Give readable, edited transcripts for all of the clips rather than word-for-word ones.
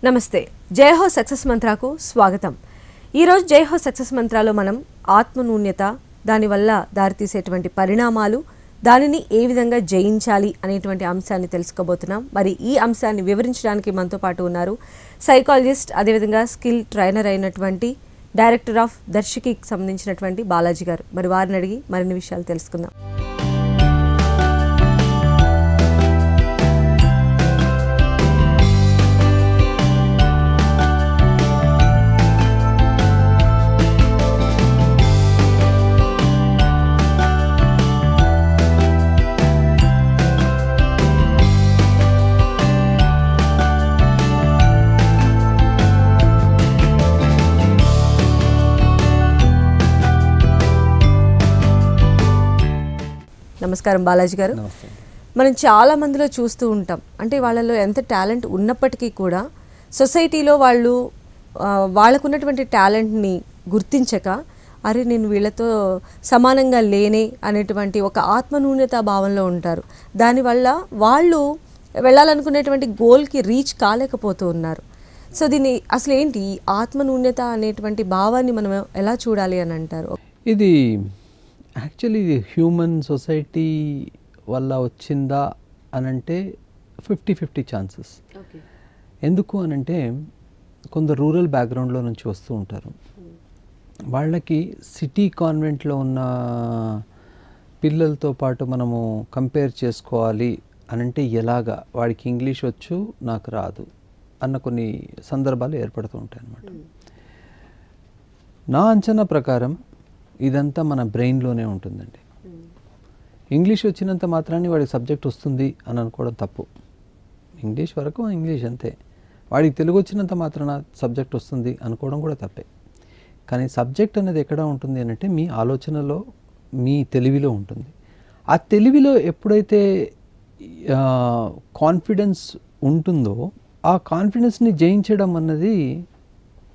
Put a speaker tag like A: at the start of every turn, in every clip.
A: నమస్తే జై హో సక్సెస్ మంత్రాకు స్వాగతం. ఈరోజు జై హో సక్సెస్ మంత్రాలో మనం ఆత్మనూన్యత, దానివల్ల దారితీసేటువంటి పరిణామాలు, దానిని ఏ విధంగా జయించాలి అనేటువంటి అంశాన్ని తెలుసుకోబోతున్నాం. మరి ఈ అంశాన్ని వివరించడానికి మనతో పాటు ఉన్నారు సైకాలజిస్ట్, అదేవిధంగా స్కిల్ ట్రైనర్ అయినటువంటి డైరెక్టర్ ఆఫ్ దర్శికి సంబంధించినటువంటి బాలాజీ గారు. మరి వారిని అడిగి మరిన్ని విషయాలు తెలుసుకుందాం. నమస్కారం బాలాజీ గారు. మనం చాలా మందిలో చూస్తూ ఉంటాం, అంటే వాళ్ళలో ఎంత టాలెంట్ ఉన్నప్పటికీ కూడా సొసైటీలో వాళ్ళు వాళ్ళకున్నటువంటి టాలెంట్ని గుర్తించక, అరే నేను వీళ్ళతో సమానంగా లేనే అనేటువంటి ఒక ఆత్మన్యూన్యతా భావంలో ఉంటారు. దానివల్ల వాళ్ళు వెళ్ళాలనుకునేటువంటి గోల్కి రీచ్ కాలేకపోతూ ఉన్నారు. సో దీన్ని అసలు ఏంటి ఈ ఆత్మన్యూన్యత అనేటువంటి భావాన్ని మనం ఎలా చూడాలి అని అంటారు?
B: ఇది యాక్చువల్లీ ఇది హ్యూమన్ సొసైటీ వల్ల వచ్చిందా అనంటే 50-50 ఛాన్సెస్. ఎందుకు అనంటే కొందరు రూరల్ బ్యాక్గ్రౌండ్లో నుంచి వస్తూ ఉంటారు. వాళ్ళకి సిటీ కాన్వెంట్లో ఉన్న పిల్లలతో పాటు మనము కంపేర్ చేసుకోవాలి అనంటే ఎలాగా, వాడికి ఇంగ్లీష్ వచ్చు నాకు రాదు అన్న కొన్ని సందర్భాలు ఏర్పడుతూ ఉంటాయి అన్నమాట. నా అంచనా ప్రకారం ఇదంతా మన బ్రెయిన్లోనే ఉంటుందండి. ఇంగ్లీష్ వచ్చినంత మాత్రాన్ని వాడికి సబ్జెక్ట్ వస్తుంది అని అనుకోవడం తప్పు. ఇంగ్లీష్ వరకు ఇంగ్లీష్ అంతే. వాడికి తెలుగు వచ్చినంత మాత్రాన సబ్జెక్ట్ వస్తుంది అనుకోవడం కూడా తప్పే. కానీ సబ్జెక్ట్ అనేది ఎక్కడ ఉంటుంది అంటే మీ ఆలోచనలో, మీ తెలివిలో ఉంటుంది. ఆ తెలివిలో ఎప్పుడైతే కాన్ఫిడెన్స్ ఉంటుందో ఆ కాన్ఫిడెన్స్ని జయించడం అన్నది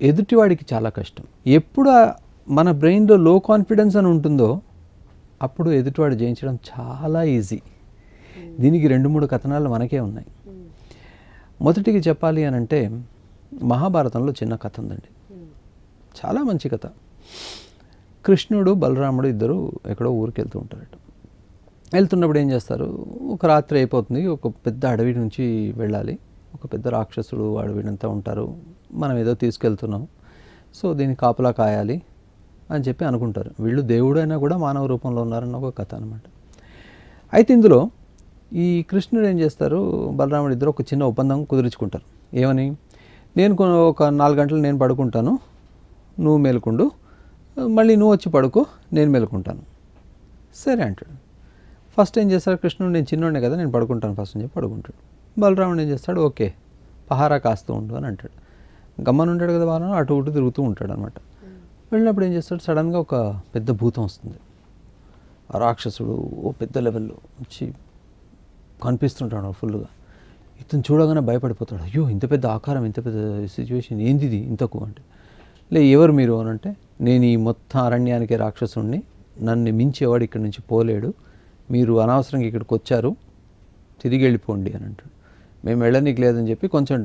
B: ఎదుటివాడికి చాలా కష్టం. ఎప్పుడు మన బ్రెయిన్లో లో కాన్ఫిడెన్స్ అని ఉంటుందో అప్పుడు ఎదుటివాడు జయించడం చాలా ఈజీ. దీనికి 2-3 కథనాలు మనకే ఉన్నాయి. మొదటికి చెప్పాలి అని అంటే మహాభారతంలో చిన్న కథ ఉందండి, చాలా మంచి కథ. కృష్ణుడు బలరాముడు ఇద్దరు ఎక్కడో ఊరికి వెళ్తూ ఉంటారట. వెళ్తున్నప్పుడు ఏం చేస్తారు, ఒక రాత్రి అయిపోతుంది, ఒక పెద్ద అడవి నుంచి వెళ్ళాలి. ఒక పెద్ద రాక్షసుడు వాడు వీడంతా ఉంటారు, మనం ఏదో తీసుకెళ్తున్నాం, సో దీన్ని కాపలా కాయాలి అని చెప్పి అనుకుంటారు. వీళ్ళు దేవుడైనా కూడా మానవ రూపంలో ఉన్నారన్న ఒక కథ అనమాట. అయితే ఇందులో ఈ కృష్ణుడు ఏం చేస్తారు, బలరాముడు ఇద్దరు ఒక చిన్న ఒప్పందం కుదుర్చుకుంటారు. ఏమని, నేను ఒక 4 గంటలు నేను పడుకుంటాను, నువ్వు మేలుకుండు, మళ్ళీ నువ్వు వచ్చి పడుకో, నేను మేలుకుంటాను. సరే అంటాడు. ఫస్ట్ ఏం చేస్తాడు కృష్ణుడు, నేను చిన్నోడే కదా నేను పడుకుంటాను ఫస్ట్ అని చెప్పి పడుకుంటాడు. బలరాముడు ఏం చేస్తాడు, ఓకే పహారా కాస్తూ ఉండు అని అంటాడు. గమ్మని ఉంటాడు కదా బాగా, అటు ఇటు తిరుగుతూ ఉంటాడు అనమాట. వెళ్ళినప్పుడు ఏం చేస్తాడు, సడన్గా ఒక పెద్ద భూతం వస్తుంది. ఆ రాక్షసుడు ఓ పెద్ద లెవెల్లో వచ్చి కనిపిస్తుంటాడు ఫుల్గా. ఇతను చూడగానే భయపడిపోతాడు. అయ్యో ఇంత పెద్ద ఆకారం, ఇంత పెద్ద సిచ్యువేషన్ ఏంది ఇంతకు అంటే, ఎవరు మీరు అని అంటే, నేను ఈ మొత్తం అరణ్యానికి రాక్షసుడిని, నన్ను మించేవాడు ఇక్కడి నుంచి పోలేడు, మీరు అనవసరంగా ఇక్కడికి వచ్చారు, తిరిగి వెళ్ళిపోండి అని అంటాడు. మేము వెళ్ళనీకి లేదని చెప్పి కొంచెం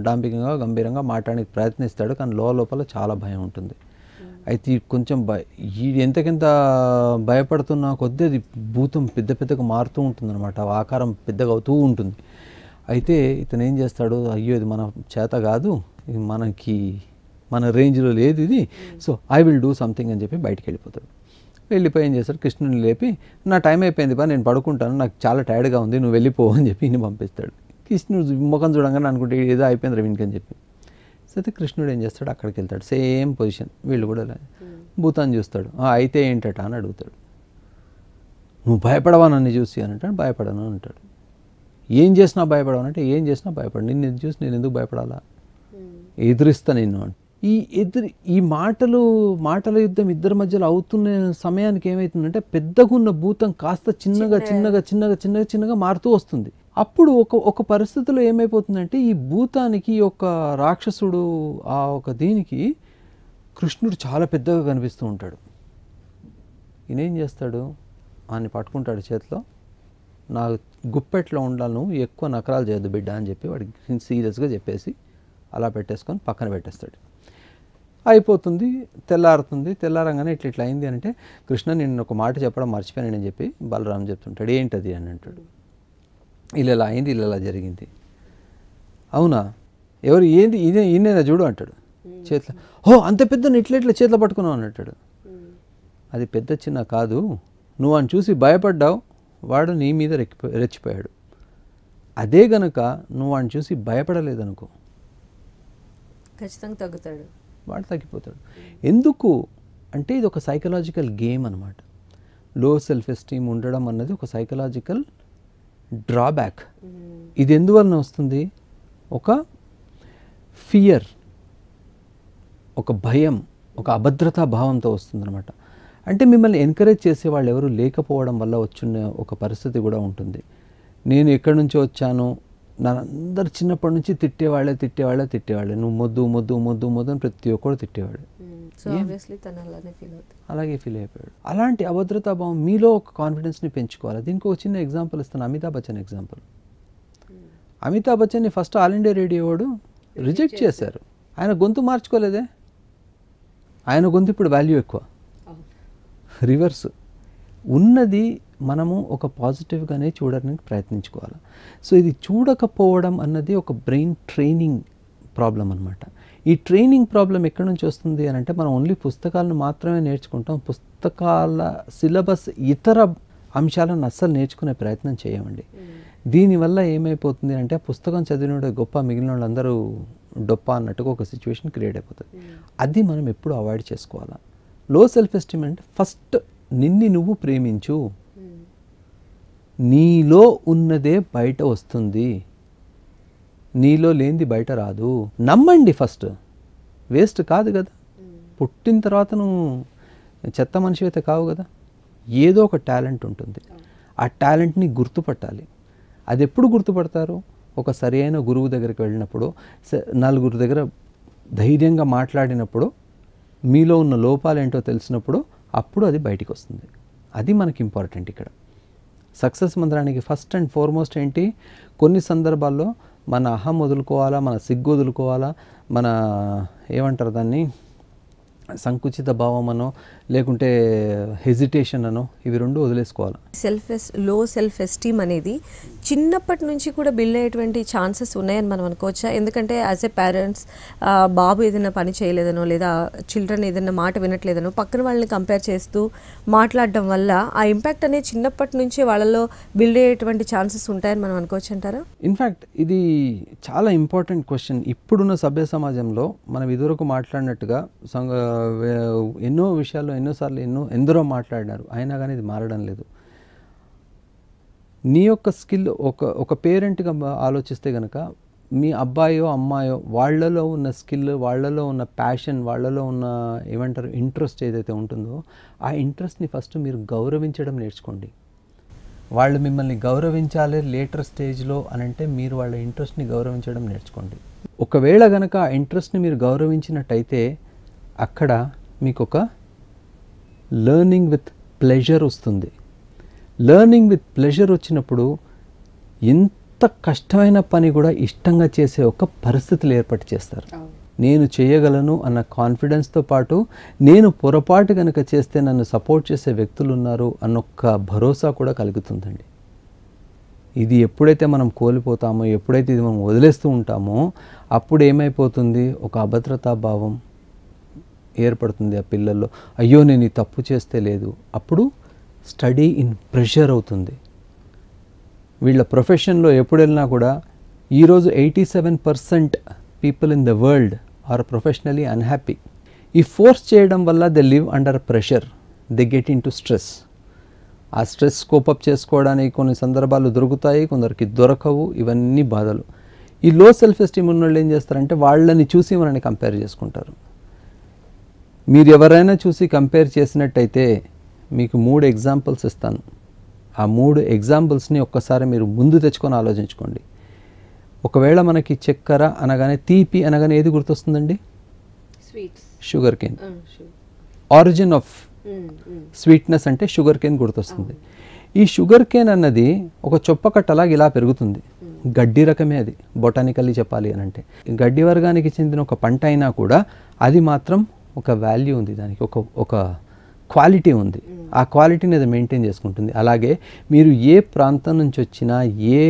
B: డాంబికంగా గంభీరంగా మాట్లాడడానికి ప్రయత్నిస్తాడు. కానీ లోపల చాలా భయం ఉంటుంది. అయితే కొంచెం ఎంతకెంత భయపడుతున్నా కొద్దీ అది భూతం పెద్దగా మారుతూ ఉంటుందన్నమాట. ఆకారం పెద్దగా అవుతూ ఉంటుంది. అయితే ఇతను ఏం చేస్తాడు, అయ్యో ఇది మన చేత కాదు, ఇది మన రేంజ్లో లేదు ఇది, so I will do something అని చెప్పి బయటికి వెళ్ళిపోతాడు. వెళ్ళిపోయి ఏం చేస్తాడు, కృష్ణుని లేపి నా టైం అయిపోయింది బా, నేను పడుకుంటాను, నాకు చాలా టైర్డ్గా ఉంది, నువ్వు వెళ్ళిపో అని చెప్పి ఇన్ని పంపిస్తాడు. కృష్ణుడు ముఖం చూడంగానే అనుకుంటే ఏదో అయిపోయింది రవీణ్కి అని చెప్పి. అయితే కృష్ణుడు ఏం చేస్తాడు, అక్కడికి వెళ్తాడు, సేమ్ పొజిషన్, వీళ్ళు కూడా భూతాన్ని చూస్తాడు. అయితే ఏంటట అని అడుగుతాడు. నువ్వు భయపడవా నన్ను చూసి అని అంటాడు. భయపడను అంటాడు. ఏం చేసినా భయపడవా అంటే, ఏం చేసినా భయపడు, నిన్ను చూసి నేను ఎందుకు భయపడాలా, ఎదురిస్తా నిన్ను అంటే. ఈ మాటల యుద్ధం ఇద్దరి మధ్యలో అవుతున్న సమయానికి ఏమవుతుందంటే, పెద్దగా ఉన్న భూతం కాస్త చిన్నగా మారుతూ వస్తుంది. అప్పుడు ఒక పరిస్థితిలో ఏమైపోతుందంటే, ఈ భూతానికి ఒక రాక్షసుడు ఆ ఒక దీనికి కృష్ణుడు చాలా పెద్దగా కనిపిస్తూ ఉంటాడు. ఈయనేం చేస్తాడు, ఆయన్ని పట్టుకుంటాడు చేతిలో, నా గుప్పెట్లో ఉండాలి, నువ్వు ఎక్కువ నకరాలు చేయొద్దు బిడ్డ అని చెప్పి వాడికి సీరియస్గా చెప్పేసి అలా పెట్టేసుకొని పక్కన పెట్టేస్తాడు. అయిపోతుంది, తెల్లారంగానే ఇట్లా అయింది అంటే, కృష్ణ నేను ఒక మాట చెప్పడం మర్చిపోయానని చెప్పి బలరాం చెప్తుంటాడు. ఏంటది అని అంటాడు. ఇలా అయింది, ఇలా జరిగింది. అవునా, ఎవరు ఏంది ఈయనేనా చూడు అంటాడు. చేతిలో అంత పెద్ద ఇట్లా చేతిలో పట్టుకున్నావు అని అంటాడు. అది పెద్ద చిన్న కాదు, నువ్వు అని చూసి భయపడ్డావు, వాడు నీ మీద రెచ్చిపోయాడు. అదే గనుక నువ్వు అని చూసి భయపడలేదనుకో,
A: ఖచ్చితంగా తగ్గుతాడు,
B: వాడు తగ్గిపోతాడు. ఎందుకు అంటే ఇది ఒక సైకలాజికల్ గేమ్ అనమాట. లో సెల్ఫ్ ఎస్టీమ్ ఉండడం అన్నది ఒక సైకలాజికల్ డ్రాబ్యాక్. ఇది ఎందువలన వస్తుంది? ఒక ఫియర్, ఒక భయం, ఒక అభద్రతా భావంతో వస్తుందన్నమాట. అంటే మిమ్మల్ని ఎంకరేజ్ చేసేవాళ్ళు ఎవరు లేకపోవడం వల్ల వచ్చిన ఒక పరిస్థితి కూడా ఉంటుంది. నేను ఎక్కడి నుంచో వచ్చాను, నన్నందరు చిన్నప్పటి నుంచి తిట్టేవాళ్ళే, నువ్వు మొద్దు అని ప్రతి ఒక్కరు తిట్టేవాడు. అలాగే ఫీల్ అయిపోయాడు. అలాంటి అభద్రతా భావం మీలో ఒక కాన్ఫిడెన్స్ని పెంచుకోవాలి. దీనికి ఒక చిన్న ఎగ్జాంపుల్ ఇస్తాను, అమితాబ్ బచ్చన్ ఎగ్జాంపుల్. అమితాబ్ బచ్చన్ని ఫస్ట్ ఆల్ ఇండియా రేడియో వాడు రిజెక్ట్ చేశారు. ఆయన గొంతు మార్చుకోలేదే, ఆయన గొంతు ఇప్పుడు వాల్యూ ఎక్కువ. రివర్స్ ఉన్నది మనము ఒక పాజిటివ్గానే చూడడానికి ప్రయత్నించుకోవాలి. సో ఇది చూడకపోవడం అన్నది ఒక బ్రెయిన్ ట్రైనింగ్ ప్రాబ్లం అనమాట. ఈ ట్రైనింగ్ ప్రాబ్లం ఎక్కడి నుంచి వస్తుంది అని అంటే, మనం ఓన్లీ పుస్తకాలను మాత్రమే నేర్చుకుంటాం, పుస్తకాల సిలబస్ ఇతర అంశాలను అస్సలు నేర్చుకునే ప్రయత్నం చేయమండి. దీనివల్ల ఏమైపోతుంది అంటే, పుస్తకం చదివినోడే గొప్ప, మిగిలిన వాళ్ళందరూ డొప్ప అన్నట్టుగా ఒక సిచ్యువేషన్ క్రియేట్ అయిపోతుంది. అది మనం ఎప్పుడు అవాయిడ్ చేసుకోవాలా. లో సెల్ఫ్ ఎస్టీమ్ అంటే ఫస్ట్ నిన్ను నువ్వు ప్రేమించు, నీలో ఉన్నదే బయట వస్తుంది, నీలో లేనిది బయట రాదు. నమ్మండి ఫస్ట్, వేస్ట్ కాదు కదా. పుట్టిన తర్వాత నువ్వు చెత్త మనిషి అయితే కావు కదా. ఏదో ఒక టాలెంట్ ఉంటుంది, ఆ టాలెంట్ని గుర్తుపట్టాలి. అది ఎప్పుడు గుర్తుపడతారు? ఒక సరైన గురువు దగ్గరికి వెళ్ళినప్పుడు, నలుగురు దగ్గర ధైర్యంగా మాట్లాడినప్పుడు, మీలో ఉన్న లోపాలు ఏంటో తెలిసినప్పుడు, అప్పుడు అది బయటికి వస్తుంది. అది మనకి ఇంపార్టెంట్ ఇక్కడ. సక్సెస్ మంత్రానికి ఫస్ట్ అండ్ ఫార్మోస్ట్ ఏంటి? కొన్ని సందర్భాల్లో మన అహం వదులుకోవాలా, మన సిగ్గు వదులుకోవాలా, మన ఏమంటారు దాన్ని, సంకుచిత భావం అనో లేకుంటే హెజిటేషన్ అనో, ఇవి రెండు వదిలేసుకోవాలి.
A: లో సెల్ఫ్ ఎస్టీమ్ అనేది చిన్నప్పటి నుంచి కూడా బిల్డ్ అయ్యేటువంటి ఛాన్సెస్ ఉన్నాయని మనం అనుకోవచ్చా? ఎందుకంటే యాజ్ ఏ పేరెంట్స్ బాబు ఏదైనా పని చేయలేదనో, లేదా చిల్డ్రన్ ఏదైనా మాట వినట్లేదనో పక్కన వాళ్ళని కంపేర్ చేస్తూ మాట్లాడడం వల్ల ఆ ఇంపాక్ట్ అనేది చిన్నప్పటి నుంచి వాళ్ళలో బిల్డ్ అయ్యేటువంటి ఛాన్సెస్ ఉంటాయని మనం అనుకోవచ్చు అంటారా?
B: ఇన్ఫ్యాక్ట్ ఇది చాలా ఇంపార్టెంట్ క్వశ్చన్. ఇప్పుడున్న సభ్య సమాజంలో మనం ఇదివరకు మాట్లాడినట్టుగా ఎన్నో విషయాల్లో ఎన్నోసార్లు ఎందరో మాట్లాడినారు, అయినా కానీ ఇది మారడం లేదు. నీ యొక్క స్కిల్ ఒక పేరెంట్గా ఆలోచిస్తే కనుక, మీ అబ్బాయో అమ్మాయో వాళ్ళలో ఉన్న స్కిల్, వాళ్ళలో ఉన్న ప్యాషన్, వాళ్ళలో ఉన్న ఏమంటారు ఇంట్రెస్ట్ ఏదైతే ఉంటుందో, ఆ ఇంట్రెస్ట్ని ఫస్ట్ మీరు గౌరవించడం నేర్చుకోండి. వాళ్ళు మిమ్మల్ని గౌరవించాలి లేటర్ స్టేజ్లో అని అంటే, మీరు వాళ్ళ ఇంట్రెస్ట్ని గౌరవించడం నేర్చుకోండి. ఒకవేళ కనుక ఆ ఇంట్రెస్ట్ని మీరు గౌరవించినట్టయితే, అక్కడ మీకు ఒక లెర్నింగ్ విత్ ప్లెజర్ వస్తుంది. లెర్నింగ్ విత్ ప్లెజర్ వచ్చినప్పుడు ఎంత కష్టమైన పని కూడా ఇష్టంగా చేసే ఒక పరిస్థితులు ఏర్పాటు చేస్తారు. నేను చేయగలను అన్న కాన్ఫిడెన్స్తో పాటు, నేను పొరపాటు కనుక చేస్తే నన్ను సపోర్ట్ చేసే వ్యక్తులు ఉన్నారు అన్నొక్క భరోసా కూడా కలుగుతుందండి. ఇది ఎప్పుడైతే మనం కోల్పోతామో, ఎప్పుడైతే ఇది మనం వదిలేస్తూ ఉంటామో, అప్పుడు ఏమైపోతుంది, ఒక అభద్రతా భావం ఏర్పడుతుంది ఆ పిల్లల్లో. అయ్యో నేను ఈ తప్పు చేస్తే లేదు. అప్పుడు స్టడీ ఇన్ ప్రెషర్ అవుతుంది. వీళ్ళ ప్రొఫెషన్లో ఎప్పుడు వెళ్ళినా కూడా, ఈరోజు 87% people in the world are professionally unhappy. ఈ ఫోర్స్ చేయడం వల్ల they live under pressure, they get in to stress. ఆ స్ట్రెస్ కోపప్ చేసుకోవడానికి కొన్ని సందర్భాలు దొరుకుతాయి, కొందరికి దొరకవు. ఇవన్నీ బాధలు. ఈ లో సెల్ఫ్ ఎస్టీమ్ ఉన్న వాళ్ళు ఏం చేస్తారంటే, వాళ్ళని చూసి మనల్ని కంపేర్ చేసుకుంటారు. మీరు ఎవరైనా చూసి కంపేర్ చేసినట్టయితే మీకు 3 ఎగ్జాంపుల్స్ ఇస్తాను. ఆ 3 ఎగ్జాంపుల్స్ని ఒక్కసారి మీరు ముందు తెచ్చుకొని ఆలోచించుకోండి. ఒకవేళ మనకి చక్కెర అనగానే, తీపి అనగానే ఏది గుర్తొస్తుందండి? Sugar cane. Origin of sweetness అంటే షుగర్ కేన్ గుర్తొస్తుంది. ఈ షుగర్ కేన్ అన్నది ఒక చొప్పకట్టలాగా ఇలా పెరుగుతుంది. గడ్డి రకమే అది, బొటానికల్లీ చెప్పాలి అని అంటే. గడ్డి వర్గానికి చెందిన ఒక పంట అయినా కూడా అది మాత్రం ఒక వాల్యూ ఉంది, దానికి ఒక క్వాలిటీ ఉంది. ఆ క్వాలిటీని అది మెయింటైన్ చేసుకుంటుంది. అలాగే మీరు ఏ ప్రాంతం నుంచి వచ్చినా, ఏ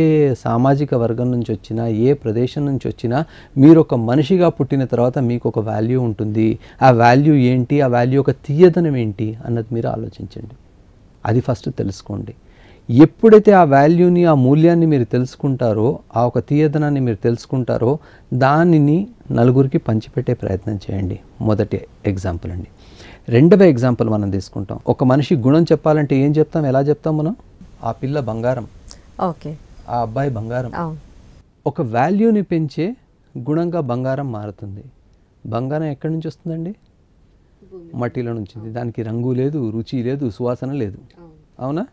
B: సామాజిక వర్గం నుంచి వచ్చినా, ఏ ప్రదేశం నుంచి వచ్చినా, మీరు ఒక మనిషిగా పుట్టిన తర్వాత మీకు ఒక వాల్యూ ఉంటుంది. ఆ వాల్యూ ఏంటి, ఆ వాల్యూ యొక్క తీయదనం ఏంటి అన్నది మీరు ఆలోచించండి. అది ఫస్ట్ తెలుసుకోండి. ఎప్పుడైతే ఆ వాల్యూని, ఆ మూల్యాన్ని మీరు తెలుసుకుంటారో, ఆ ఒక తీయదనాన్ని మీరు తెలుసుకుంటారో, దానిని నలుగురికి పంచిపెట్టే ప్రయత్నం చేయండి. మొదటి ఎగ్జాంపుల్ అండి. రెండవ ఎగ్జాంపుల్ మనం తీసుకుంటాం. ఒక మనిషి గుణం చెప్పాలంటే ఏం చెప్తాం, ఎలా చెప్తాం మనం? ఆ పిల్ల బంగారం,
A: ఓకే,
B: ఆ అబ్బాయి బంగారం. ఒక వాల్యూని పెంచే గుణంగా బంగారం మారుతుంది. బంగారం ఎక్కడి నుంచి వస్తుందండి? మట్టిలో నుంచి. దానికి రంగు లేదు, రుచి లేదు, సువాసన లేదు, అవునా?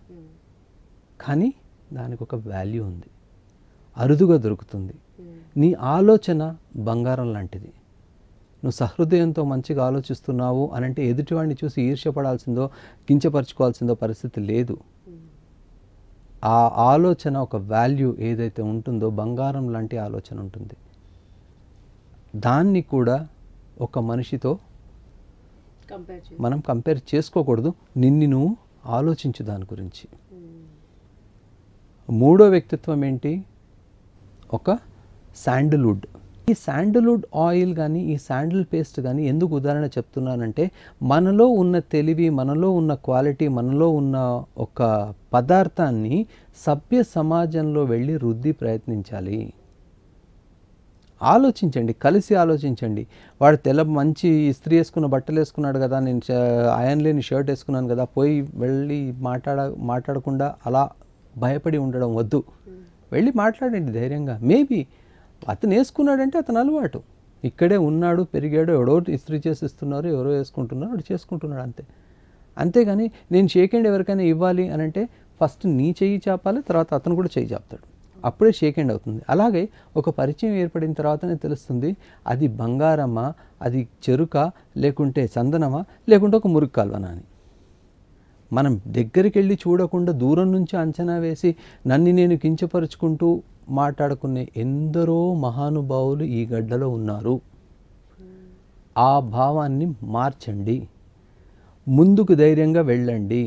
B: కానీ దానికి ఒక వాల్యూ ఉంది, అరుదుగా దొరుకుతుంది. నీ ఆలోచన బంగారం లాంటిది. నువ్వు సహృదయంతో మంచిగా ఆలోచిస్తున్నావు అని అంటే ఎదుటివాడిని చూసి ఈర్ష్యపడాల్సిందో, కించపరచుకోవాల్సిందో పరిస్థితి లేదు. ఆ ఆలోచన, ఒక వాల్యూ ఏదైతే ఉంటుందో, బంగారం లాంటి ఆలోచన ఉంటుంది. దాన్ని కూడా ఒక మనిషితో మనం కంపేర్ చేసుకోకూడదు. నువ్వు ఆలోచించు దాని గురించి. మూడో వ్యక్తిత్వం ఏంటి? ఒక శాండిల్వుడ్. ఈ శాండిల్వుడ్ ఆయిల్ కానీ, ఈ శాండిల్ పేస్ట్ కానీ ఎందుకు ఉదాహరణ చెప్తున్నానంటే, మనలో ఉన్న తెలివి, మనలో ఉన్న క్వాలిటీ, మనలో ఉన్న ఒక పదార్థాన్ని సభ్య సమాజంలో వెళ్ళి రుద్ది ప్రయత్నించాలి. ఆలోచించండి, కలిసి ఆలోచించండి. వాడు మంచి ఇస్త్రీ వేసుకున్న బట్టలు వేసుకున్నాడు కదా, నేను ఐరన్ లేని షర్ట్ వేసుకున్నాను కదా, పోయి వెళ్ళి మాట్లాడకుండా అలా భయపడి ఉండడం వద్దు. వెళ్ళి మాట్లాడండి ధైర్యంగా. మేబీ అతను వేసుకున్నాడంటే అతను అలవాటు, ఇక్కడే ఉన్నాడు, పెరిగాడు, ఎవడో ఇస్త్రీ చేసి ఇస్తున్నారు, ఎవరో వేసుకుంటున్నారు, వాడు చేసుకుంటున్నాడు అంతే. అంతేగాని నేను షేక్ హ్యాండ్ ఎవరికైనా ఇవ్వాలి అని అంటే ఫస్ట్ నీ చెయ్యి చాపాలి, తర్వాత అతను కూడా చెయ్యి చాపుతాడు, అప్పుడే షేక్ హ్యాండ్ అవుతుంది. అలాగే ఒక పరిచయం ఏర్పడిన తర్వాతనే తెలుస్తుంది అది బంగారమా, అది చెరుక, లేకుంటే చందనమా, లేకుంటే ఒక మురుగు కాల్వనా అని. మనం దగ్గరికి వెళ్ళి చూడకుండా దూరం నుంచి అంచనా వేసి నన్ను నేను కించపరుచుకుంటూ మాట్లాడుకునే ఎందరో మహానుభావులు ఈ గడ్డలో ఉన్నారు. ఆ భావాన్ని మార్చండి, ముందుకు ధైర్యంగా వెళ్ళండి.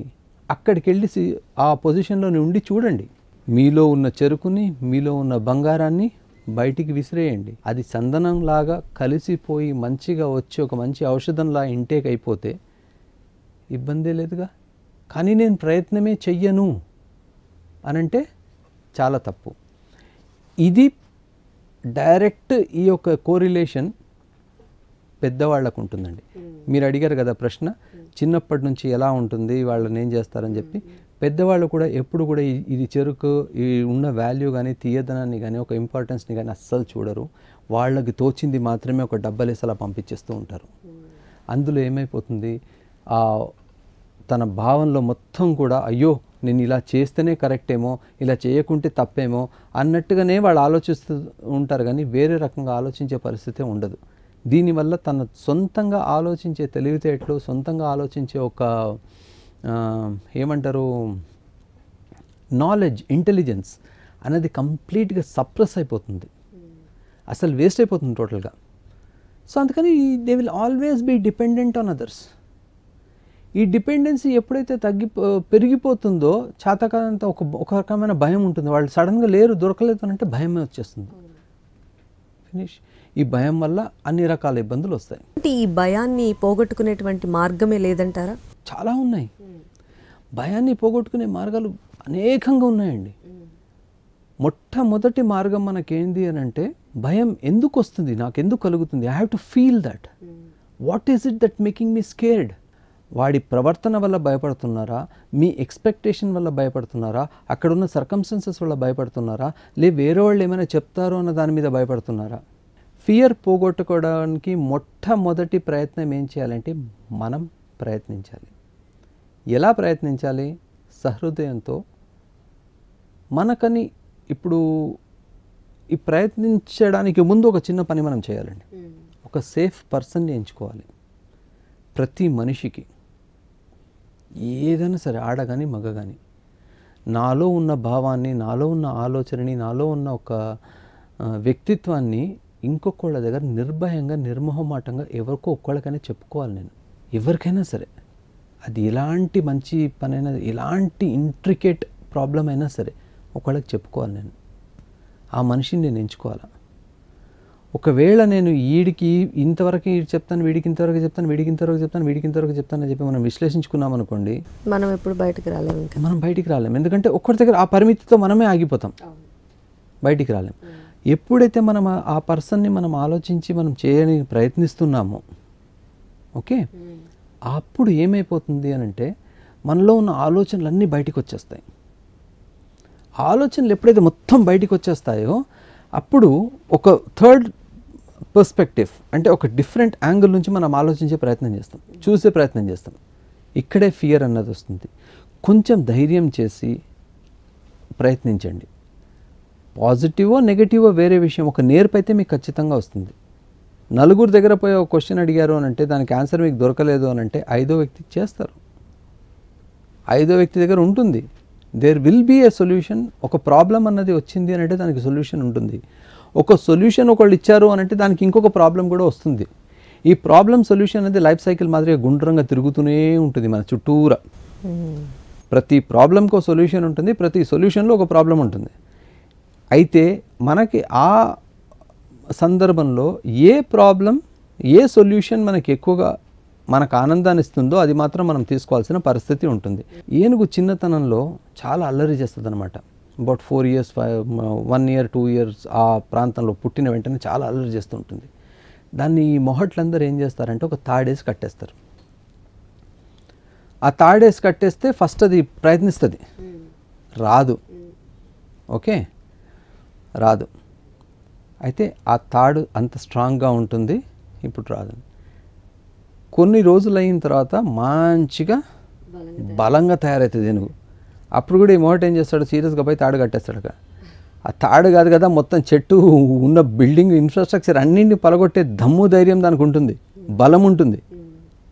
B: అక్కడికి వెళ్ళి ఆ పొజిషన్లో ఉండి చూడండి. మీలో ఉన్న చెరుకుని, మీలో ఉన్న బంగారాన్ని బయటికి విసిరేయండి. అది చందనంలాగా కలిసిపోయి మంచిగా వచ్చి ఒక మంచి ఔషధంలా ఇంటేక్ అయిపోతే ఇబ్బందే లేదుగా. కానీ నేను ప్రయత్నమే చెయ్యను అనంటే చాలా తప్పు. ఇది డైరెక్ట్ ఈ యొక్క కోరిలేషన్ పెద్దవాళ్ళకు ఉంటుందండి. మీరు అడిగారు కదా ప్రశ్న, చిన్నప్పటి నుంచి ఎలా ఉంటుంది, వాళ్ళని ఏం చేస్తారని చెప్పి. పెద్దవాళ్ళు కూడా ఎప్పుడు కూడా ఇది చెరుకు, ఈ ఉన్న వాల్యూ కానీ, తీయదనాన్ని కానీ, ఒక ఇంపార్టెన్స్ని కానీ అస్సలు చూడరు. వాళ్ళకి తోచింది మాత్రమే ఒక డబ్బలేసి అలా పంపించేస్తూ ఉంటారు. అందులో ఏమైపోతుంది, తన భావంలో మొత్తం కూడా అయ్యో నేను ఇలా చేస్తేనే కరెక్టేమో, ఇలా చేయకుంటే తప్పేమో అన్నట్టుగానే వాళ్ళు ఆలోచిస్తూ ఉంటారు. కానీ వేరే రకంగా ఆలోచించే పరిస్థితి ఉండదు. దీనివల్ల తన సొంతంగా ఆలోచించే తెలివితేటలు, సొంతంగా ఆలోచించే ఒక ఏమంటారు నాలెడ్జ్, ఇంటెలిజెన్స్ అనేది కంప్లీట్గా సప్రెస్ అయిపోతుంది, అసలు వేస్ట్ అయిపోతుంది టోటల్గా. సో అందుకని they will always be dependent on others. ఈ డిపెండెన్సీ ఎప్పుడైతే పెరిగిపోతుందో చేతకాదంతా ఒక రకమైన భయం ఉంటుంది. వాళ్ళు సడన్గా లేరు, దొరకలేదు అంటే భయమే వచ్చేస్తుంది. ఫినిష్. ఈ భయం వల్ల అన్ని రకాల ఇబ్బందులు వస్తాయి.
A: ఈ భయాన్ని పోగొట్టుకునేటువంటి మార్గమే లేదంటారా?
B: చాలా ఉన్నాయి. భయాన్ని పోగొట్టుకునే మార్గాలు అనేకంగా ఉన్నాయండి. మొట్టమొదటి మార్గం మనకేంది అని అంటే, భయం ఎందుకు వస్తుంది, నాకు ఎందుకు కలుగుతుంది, I have to feel that. What is it that making me scared? వాడి ప్రవర్తన వల్ల భయపడుతున్నారా, మీ ఎక్స్పెక్టేషన్ వల్ల భయపడుతున్నారా, అక్కడున్న సర్కమ్స్టెన్సెస్ వల్ల భయపడుతున్నారా, వేరే వాళ్ళు ఏమైనా చెప్తారో అన్న దాని మీద భయపడుతున్నారా? ఫియర్ పోగొట్టుకోవడానికి మొట్టమొదటి ప్రయత్నం ఏం చేయాలంటే మనం ప్రయత్నించాలి. ఎలా ప్రయత్నించాలి? సహృదయంతో. మనకని ఇప్పుడు ఈ ప్రయత్నించడానికి ముందు ఒక చిన్న పని మనం చేయాలండి. ఒక సేఫ్ పర్సన్ని ఎంచుకోవాలి. ప్రతి మనిషికి ఏదైనా సరే, ఆడ కానీ మగ కానీ, నాలో ఉన్న భావాన్ని, నాలో ఉన్న ఆలోచనని, నాలో ఉన్న ఒక వ్యక్తిత్వాన్ని ఇంకొకళ్ళ దగ్గర నిర్భయంగా, నిర్మోహమాటంగా ఎవరికో ఒక్కళ్ళకైనా చెప్పుకోవాలి నేను. ఎవరికైనా సరే, అది ఎలాంటి మంచి పనైనా, ఎలాంటి ఇంట్రికేట్ ప్రాబ్లం అయినా సరే ఒకళ్ళకి చెప్పుకోవాలి నేను. ఆ మనిషిని నేను ఎంచుకోవాలి. ఒకవేళ నేను వీడికి ఇంతవరకు చెప్తాను, వీడికి ఇంతవరకు చెప్తాను, వీడికి ఇంతవరకు చెప్తాను, వీడికి ఇంతవరకు చెప్తాను అని చెప్పి మనం విశ్లేషించుకున్నాం అనుకోండి,
A: మనం ఎప్పుడు బయటకు రాలేము. ఇంకా
B: మనం బయటికి రాలేము. ఎందుకంటే ఒక్కరి దగ్గర ఆ పరిమితితో మనమే ఆగిపోతాం, బయటికి రాలేము. ఎప్పుడైతే మనం ఆ పర్సన్ని మనం ఆలోచించి మనం చేయడానికి ప్రయత్నిస్తున్నామో, ఓకే, అప్పుడు ఏమైపోతుంది అని అంటే మనలో ఉన్న ఆలోచనలన్నీ బయటికి వచ్చేస్తాయి. ఆలోచనలు ఎప్పుడైతే మొత్తం బయటికి వచ్చేస్తాయో అప్పుడు ఒక థర్డ్ పర్స్పెక్టివ్, అంటే ఒక డిఫరెంట్ యాంగిల్ నుంచి మనం ఆలోచించే ప్రయత్నం చేస్తాం, చూసే ప్రయత్నం చేస్తాం. ఇక్కడే ఫియర్ అన్నది వస్తుంది. కొంచెం ధైర్యం చేసి ప్రయత్నించండి. పాజిటివో నెగటివో వేరే విషయం, ఒక నేర్పు అయితే మీకు ఖచ్చితంగా వస్తుంది. నలుగురు దగ్గర పోయి ఒక క్వశ్చన్ అడిగారు అని అంటే దానికి ఆన్సర్ మీకు దొరకలేదు అని అంటే 5వ వ్యక్తికి చేస్తారు, 5వ వ్యక్తి దగ్గర ఉంటుంది. There will be a solution. ఒక ప్రాబ్లం అన్నది వచ్చింది అని అంటే దానికి సొల్యూషన్ ఉంటుంది. ఒక సొల్యూషన్ ఒకళ్ళు ఇచ్చారు అని అంటే దానికి ఇంకొక ప్రాబ్లం కూడా వస్తుంది. ఈ ప్రాబ్లం సొల్యూషన్ అనేది లైఫ్ సైకిల్ మాదిరిగా గుండ్రంగా తిరుగుతూనే ఉంటుంది మన చుట్టూరా. ప్రతి ప్రాబ్లంకి ఒక సొల్యూషన్ ఉంటుంది, ప్రతి సొల్యూషన్లో ఒక ప్రాబ్లం ఉంటుంది. అయితే మనకి ఆ సందర్భంలో ఏ ప్రాబ్లం, ఏ సొల్యూషన్ మనకి ఎక్కువగా మనకు ఆనందాన్ని ఇస్తుందో అది మాత్రం మనం తీసుకోవాల్సిన పరిస్థితి ఉంటుంది. ఏనుగు చిన్నతనంలో చాలా అల్లరి చేస్తుంది అనమాట. అబౌట్ 4 years, 1 year, 2 years ఆ ప్రాంతంలో పుట్టిన వెంటనే చాలా అల్లరి చేస్తూ ఉంటుంది. దాన్ని ఈ మొహట్లందరూ ఏం చేస్తారంటే ఒక తాడేసి కట్టేస్తారు. ఆ తాడేసి కట్టేస్తే ఫస్ట్ అది ప్రయత్నిస్తుంది, రాదు, ఓకే, రాదు. అయితే ఆ తాడు అంత స్ట్రాంగ్గా ఉంటుంది, ఇప్పుడు రాదు. కొన్ని రోజులు అయిన తర్వాత మంచిగా బలంగా తయారవుతుంది ఏనుగు. అప్పుడు కూడా ఈ మొదట ఏం చేస్తాడు, సీరియస్గా పోయి తాడు కట్టేస్తాడు. ఆ తాడు కాదు కదా, మొత్తం చెట్టు ఉన్న బిల్డింగ్ ఇన్ఫ్రాస్ట్రక్చర్ అన్నింటినీ పలగొట్టే దమ్ము ధైర్యం దానికి ఉంటుంది, బలం ఉంటుంది.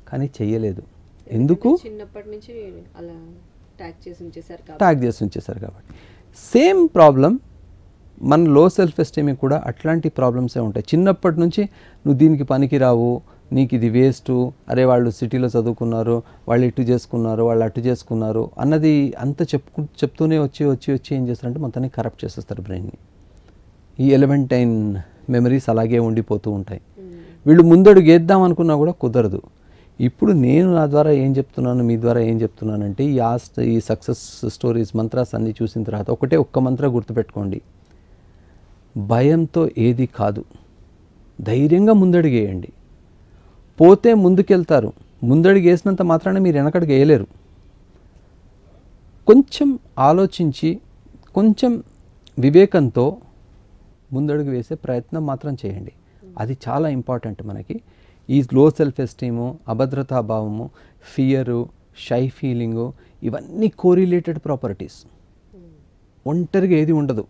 B: కానీ చెయ్యలేదు. ఎందుకు?
A: చిన్నప్పటి నుంచి అలా ట్యాగ్
B: చేసి ఉంచేశారు కాబట్టి. సేమ్ ప్రాబ్లం మన లో సెల్ఫ్ ఎస్టీమ్కి కూడా అట్లాంటి ప్రాబ్లమ్సే ఉంటాయి. చిన్నప్పటి నుంచి నువ్వు దీనికి పనికిరావు, నీకు ఇది వేస్టు, అరే వాళ్ళు సిటీలో చదువుకున్నారు, వాళ్ళు ఇటు చేసుకున్నారు, వాళ్ళు అటు చేసుకున్నారు అన్నది అంత చెప్తూనే వచ్చి ఏం చేస్తారంటే మొత్తాన్ని కరప్ట్ చేసేస్తారు బ్రెయిన్ని. ఈ ఎలిమెంటైన్ మెమరీస్ అలాగే ఉండిపోతూ ఉంటాయి. వీళ్ళు ముందడుగు వేద్దాం అనుకున్నా కూడా కుదరదు. ఇప్పుడు నేను నా ద్వారా ఏం చెప్తున్నాను, మీ ద్వారా ఏం చెప్తున్నానంటే ఈ సక్సెస్ స్టోరీస్, మంత్రాస్ అన్నీ చూసిన తర్వాత ఒక్క మంత్ర గుర్తుపెట్టుకోండి. భయంతో ఏది కాదు, ధైర్యంగా ముందడుగేయండి. పోతే ముందుకెళ్తారు, ముందడుగు వేసినంత మాత్రాన మీరు వెనకడుగు వేయలేరు. కొంచెం ఆలోచించి, కొంచెం వివేకంతో ముందడుగు వేసే ప్రయత్నం మాత్రం చేయండి. అది చాలా ఇంపార్టెంట్ మనకి. ఈ లో సెల్ఫ్ ఎస్టీము, అభద్రతాభావము, ఫియరు, షై ఫీలింగు, ఇవన్నీ కోరిలేటెడ్ ప్రాపర్టీస్. ఒంటరిగా ఏది ఉండదు.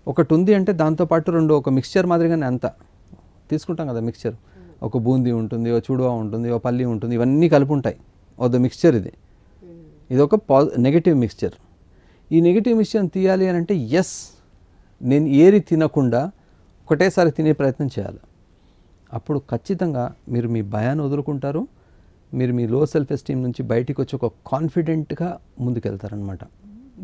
B: ఒకటి ఉంది అంటే దాంతోపాటు రెండు ఒక మిక్స్చర్ మాదిరిగానే అంతా తీసుకుంటాం కదా. మిక్స్చర్ ఒక బూందీ ఉంటుంది, ఒక చూడువా ఉంటుంది, ఒక పల్లి ఉంటుంది, ఇవన్నీ కలిపి ఉంటాయి. ఒక మిక్స్చర్ ఇది ఒక నెగటివ్ మిక్స్చర్. ఈ నెగటివ్ మిక్స్చర్ని తీయాలి అని అంటే నేను ఏరి తినకుండా ఒకటేసారి తినే ప్రయత్నం చేయాలి. అప్పుడు ఖచ్చితంగా మీరు మీ భయాన్ని వదులుకుంటారు, మీరు మీ లో సెల్ఫ్ ఎస్టీమ్ నుంచి బయటికి వచ్చి ఒక కాన్ఫిడెంట్గా ముందుకెళ్తారనమాట.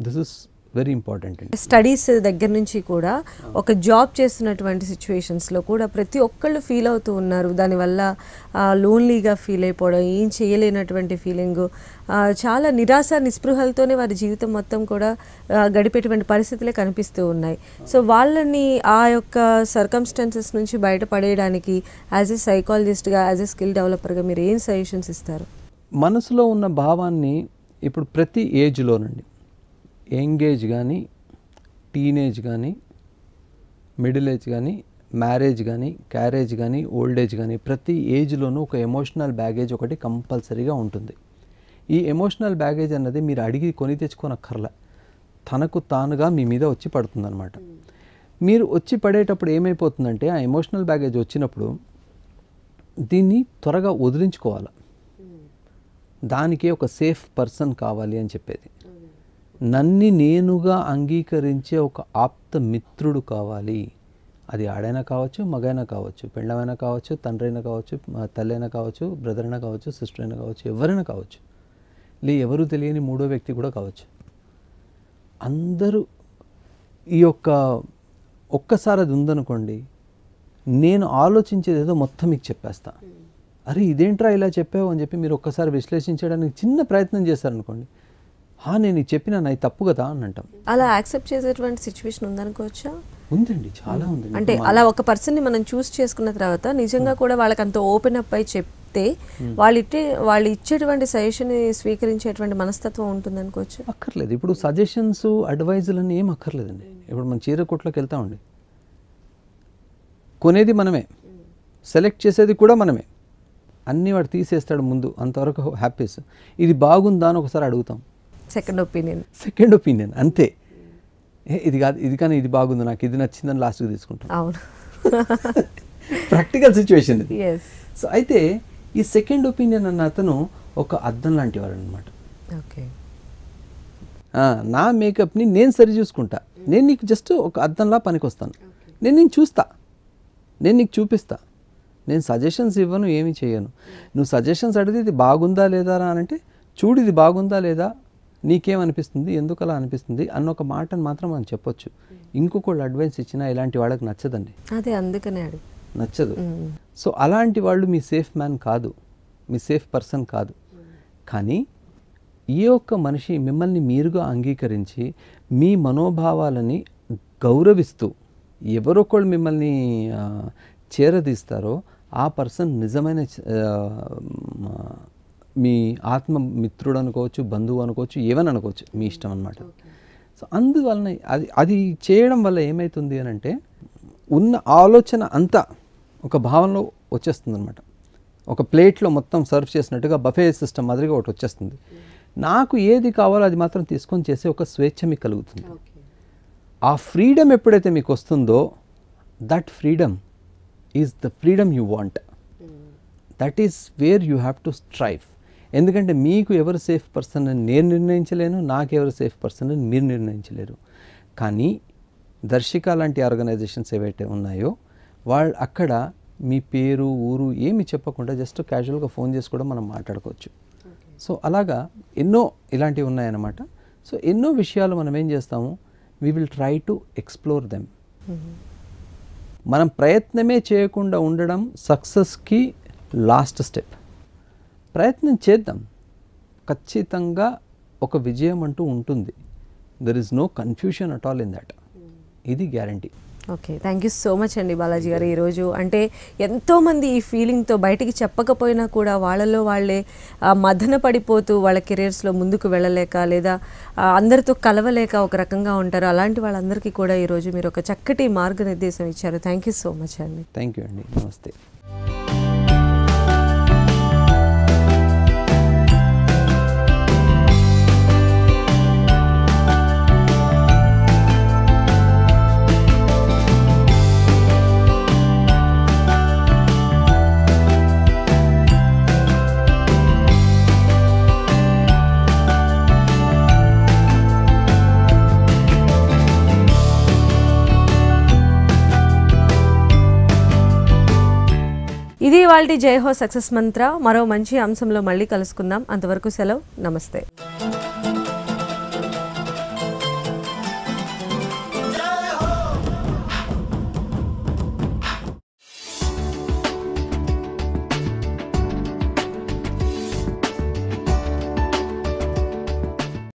B: దిస్ ఇస్ వెరీ ఇంపార్టెంట్ అండి.
A: స్టడీస్ దగ్గర నుంచి కూడా ఒక జాబ్ చేస్తున్నటువంటి సిచ్యువేషన్స్లో కూడా ప్రతి ఒక్కళ్ళు ఫీల్ అవుతూ ఉన్నారు. దానివల్ల లోన్లీగా ఫీల్ అయిపోవడం, ఏం చేయలేనటువంటి ఫీలింగు, చాలా నిరాశ నిస్పృహలతోనే వారి జీవితం మొత్తం కూడా గడిపేటువంటి పరిస్థితులే కనిపిస్తూ ఉన్నాయి. సో వాళ్ళని ఆ యొక్క సర్కమ్స్టాన్సెస్ నుంచి బయటపడేయడానికి యాజ్ ఎ సైకాలజిస్ట్గా, యాజ్ ఎ స్కిల్ డెవలపర్గా మీరు ఏం సజెషన్స్ ఇస్తారు?
B: మనసులో ఉన్న భావాన్ని ఇప్పుడు ప్రతి ఏజ్లోనండి, యంగ్ ఏజ్ కానీ, టీనేజ్ కానీ, మిడిల్ ఏజ్ కానీ, మ్యారేజ్ కానీ, క్యారేజ్ కానీ, ఓల్డ్ ఏజ్ కానీ, ప్రతి ఏజ్లోనూ ఒక ఎమోషనల్ బ్యాగేజ్ ఒకటి కంపల్సరీగా ఉంటుంది. ఈ ఎమోషనల్ బ్యాగేజ్ అన్నది మీరు అడిగి కొని తెచ్చుకోనక్కర్లా, తనకు తానుగా మీ మీద వచ్చి పడుతుందన్నమాట. మీరు వచ్చి పడేటప్పుడు ఏమైపోతుందంటే ఆ ఎమోషనల్ బ్యాగేజ్ వచ్చినప్పుడు దీన్ని త్వరగా వదిలించుకోవాలి. దానికి ఒక సేఫ్ పర్సన్ కావాలి అని చెప్పేది. నన్ను నేనుగా అంగీకరించే ఒక ఆప్త మిత్రుడు కావాలి. అది ఆడైనా కావచ్చు, మగైనా కావచ్చు, పెళ్ళమైనా కావచ్చు, తండ్రైనా కావచ్చు, తల్లైనా కావచ్చు, బ్రదర్ అయినా కావచ్చు, సిస్టర్ అయినా కావచ్చు, ఎవరైనా కావచ్చు, ఎవరు తెలియని మూడో వ్యక్తి కూడా కావచ్చు. అందరూ ఈ యొక్క ఒక్కసారి అది ఉందనుకోండి, నేను ఆలోచించేది ఏదో మొత్తం మీకు చెప్పేస్తా. అరే ఇదేంట్రా ఇలా చెప్పావు అని చెప్పి మీరు ఒక్కసారి విశ్లేషించడానికి చిన్న ప్రయత్నం చేశారనుకోండి, నేను ఇది చెప్పినా నాది తప్పు కదా అని అంటాం.
A: అలా యాక్సెప్ట్ చేసేటువంటి సిచ్యువేషన్ ఉందనుకోవచ్చా?
B: ఉందండి, చాలా ఉంది.
A: అంటే అలా ఒక పర్సన్ని మనం చూస్ చేసుకున్న తర్వాత నిజంగా కూడా వాళ్ళకి అంత ఓపెన్ అప్ అయి చెప్తే వాళ్ళు ఇచ్చేటువంటి సజెషన్ స్వీకరించేటువంటి మనస్తత్వం ఉంటుంది అనుకోవచ్చు.
B: అక్కర్లేదు. ఇప్పుడు సజెషన్స్ అడ్వైజులన్నీ ఏం అక్కర్లేదండి. ఇప్పుడు మనం చీర కొట్లోకి వెళ్తామండి, కొనేది మనమే, సెలెక్ట్ చేసేది కూడా మనమే, అన్నీ వాడు తీసేస్తాడు ముందు, అంతవరకు హ్యాపీస్. ఇది బాగుందా అని ఒకసారి అడుగుతాం, సెకండ్ ఒపీనియన్ అంతే. ఇది కాదు, ఇది కానీ ఇది బాగుంది, నాకు ఇది నచ్చిందని లాస్ట్కి తీసుకుంటాం.
A: అవును,
B: ప్రాక్టికల్ సిచ్యువేషన్ ఇది. సో అయితే ఈ సెకండ్ ఒపీనియన్ అన్న అతను ఒక అద్దం లాంటి వాడు అనమాట. నా మేకప్ని నేను సరి చూసుకుంటా, నేను నీకు జస్ట్ ఒక అద్దంలా పనికి వస్తాను, నేను చూస్తా, నేను నీకు చూపిస్తా, నేను సజెషన్స్ ఇవ్వను, ఏమి చేయను. నువ్వు సజెషన్స్ అడిగితే ఇది బాగుందా లేదా అని అంటే, చూడు ఇది బాగుందా లేదా, నీకేమనిపిస్తుంది, ఎందుకు అలా అనిపిస్తుంది అన్న ఒక మాటను మాత్రం మనం చెప్పొచ్చు. ఇంకొకళ్ళు అడ్వైస్ ఇచ్చినా ఇలాంటి వాళ్ళకి నచ్చదండి,
A: అదే అందుకనే
B: నచ్చదు. సో అలాంటి వాళ్ళు మీ సేఫ్ మ్యాన్ కాదు, మీ సేఫ్ పర్సన్ కాదు. కానీ ఈ ఒక్క మనిషి మిమ్మల్ని మీరుగా అంగీకరించి మీ మనోభావాలని గౌరవిస్తూ ఎవరొకళ్ళు మిమ్మల్ని చేరదీస్తారో ఆ పర్సన్ నిజమైన మీ ఆత్మ మిత్రుడు అనుకోవచ్చు, బంధువు అనుకోవచ్చు, ఏమని అనుకోవచ్చు, మీ ఇష్టం అనమాట. సో అందువలన అది చేయడం వల్ల ఏమవుతుంది అని అంటే, ఉన్న ఆలోచన అంతా ఒక భావనలో వచ్చేస్తుంది అనమాట. ఒక ప్లేట్లో మొత్తం సర్వ్ చేసినట్టుగా బఫే సిస్టమ్ మాదిరిగా ఒకటి వచ్చేస్తుంది. నాకు ఏది కావాలో అది మాత్రం తీసుకొని చేసే ఒక స్వేచ్ఛ మీకు కలుగుతుంది. ఆ ఫ్రీడమ్ ఎప్పుడైతే మీకు వస్తుందో, that freedom is the freedom you want. That is where you have to strive. ఎందుకంటే మీకు ఎవరు సేఫ్ పర్సన్ అని నేను నిర్ణయించలేను, నాకెవరు సేఫ్ పర్సన్ అని మీరు నిర్ణయించలేరు. కానీ దర్శిక లాంటి ఆర్గనైజేషన్స్ ఏవైతే ఉన్నాయో వాళ్ళు అక్కడ మీ పేరు, ఊరు ఏమి చెప్పకుండా జస్ట్ క్యాజువల్గా ఫోన్ చేసి కూడా మనం మాట్లాడుకోవచ్చు. సో అలాగా ఎన్నో ఇలాంటివి ఉన్నాయన్నమాట. సో ఎన్నో విషయాలు మనం ఏం చేస్తాము, we will try to explore them. మనం ప్రయత్నమే చేయకుండా ఉండడం సక్సెస్కి లాస్ట్ స్టెప్. ప్రయత్నం చేద్దాం, ఖచ్చితంగా ఒక విజయం అంటూ ఉంటుంది. There is no confusion at all in that. ఇది guarantee.
A: Okay, thank you so much అండి బాలాజీ గారు. ఈరోజు అంటే ఎంతోమంది ఈ ఫీలింగ్తో బయటికి చెప్పకపోయినా కూడా వాళ్ళలో వాళ్ళే మదన పడిపోతూ వాళ్ళ కెరీర్స్లో ముందుకు వెళ్ళలేక లేదా అందరితో కలవలేక ఒక రకంగా ఉంటారు. అలాంటి వాళ్ళందరికీ కూడా ఈరోజు మీరు ఒక చక్కటి మార్గనిర్దేశం ఇచ్చారు. థ్యాంక్ యూ సో మచ్ అండి.
B: థ్యాంక్ యూ అండి, నమస్తే.
A: ఇది ఇవాల్టి జై హో సక్సెస్ మంత్ర. మరో మంచి అంశంలో మళ్ళీ కలుసుకుందాం. అంతవరకు సెలవు, నమస్తే.